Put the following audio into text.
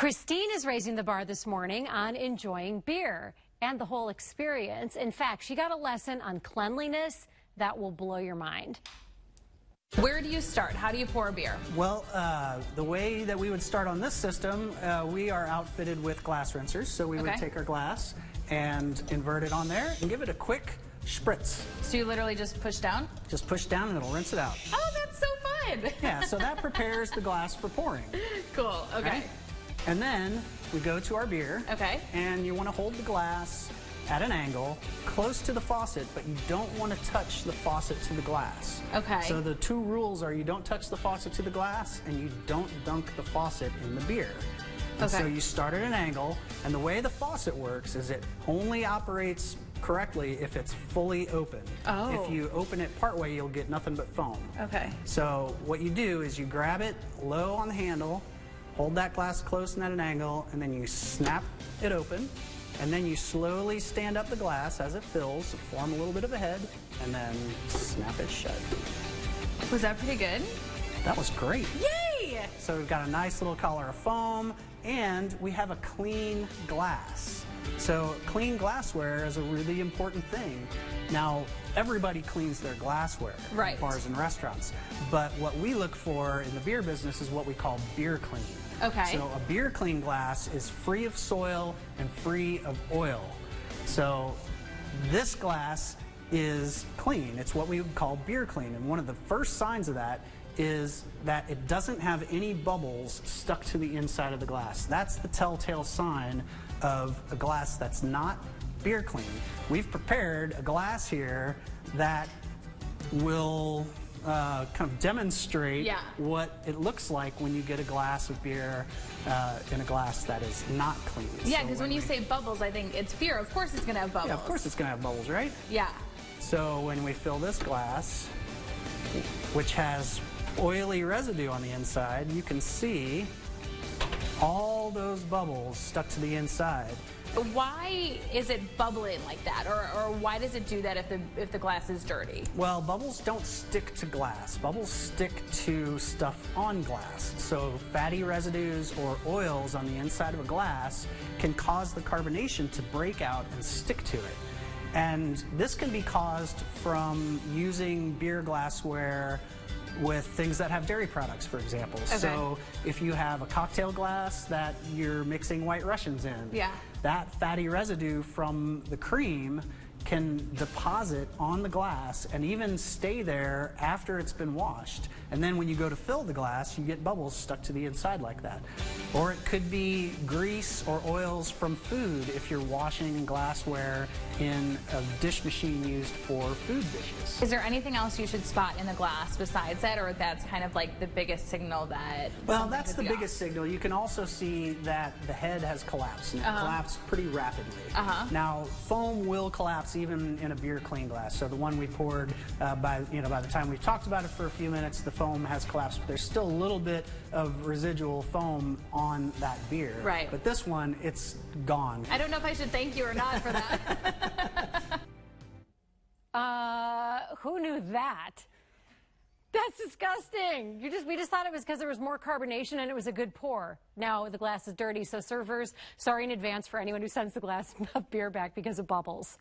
Christine is raising the bar this morning on enjoying beer and the whole experience. In fact, she got a lesson on cleanliness that will blow your mind. Where do you start? How do you pour a beer? Well, the way that we would start on this system, we are outfitted with glass rinsers. So we would take our glass and invert it on there and give it a quick spritz. So you literally just push down? Just push down and it'll rinse it out. Oh, that's so fun. Yeah, so that prepares the glass for pouring. Cool, okay. Right? And then we go to our beer. Okay. And you want to hold the glass at an angle close to the faucet, but you don't want to touch the faucet to the glass. Okay. So the two rules are you don't touch the faucet to the glass and you don't dunk the faucet in the beer. And so you start at an angle, and the way the faucet works is it only operates correctly if it's fully open. Oh. If you open it partway, you'll get nothing but foam. Okay. So what you do is you grab it low on the handle, hold that glass close and at an angle, and then you snap it open, and then you slowly stand up the glass as it fills, form a little bit of a head, and then snap it shut. Was that pretty good? That was great. Yay! So we've got a nice little color of foam, and we have a clean glass. So clean glassware is a really important thing. Now, everybody cleans their glassware in bars and restaurants, but what we look for in the beer business is what we call beer clean. Okay. So a beer clean glass is free of soil and free of oil. So this glass is clean. It's what we would call beer clean, and one of the first signs of that is that it doesn't have any bubbles stuck to the inside of the glass. That's the telltale sign of a glass that's not beer clean. We've prepared a glass here that will kind of demonstrate what it looks like when you get a glass of beer in a glass that is not clean. Yeah, because when you say bubbles, I think it's beer. Of course it's going to have bubbles. Yeah, of course it's going to have bubbles, right? Yeah. So when we fill this glass, which has oily residue on the inside, you can see all those bubbles stuck to the inside. Why is it bubbling like that, or why does it do that if the glass is dirty? Well, bubbles don't stick to glass. Bubbles stick to stuff on glass. So fatty residues or oils on the inside of a glass can cause the carbonation to break out and stick to it. And this can be caused from using beer glassware with things that have dairy products, for example. So if you have a cocktail glass that you're mixing White Russians in, that fatty residue from the cream can deposit on the glass and even stay there after it's been washed. And then when you go to fill the glass, you get bubbles stuck to the inside like that. Or it could be grease or oils from food if you're washing glassware in a dish machine used for food dishes. Is there anything else you should spot in the glass besides that, or that's kind of like the biggest signal that Well, that's the biggest signal. You can also see that the head has collapsed, and it collapsed pretty rapidly. Now, foam will collapse even in a beer clean glass. So the one we poured, by the time we've talked about it for a few minutes, the foam has collapsed. But there's still a little bit of residual foam on that beer. Right. But this one, it's gone. I don't know if I should thank you or not for that. Who knew that? That's disgusting. We just thought it was because there was more carbonation and it was a good pour. Now the glass is dirty, so servers, sorry in advance for anyone who sends the glass of beer back because of bubbles.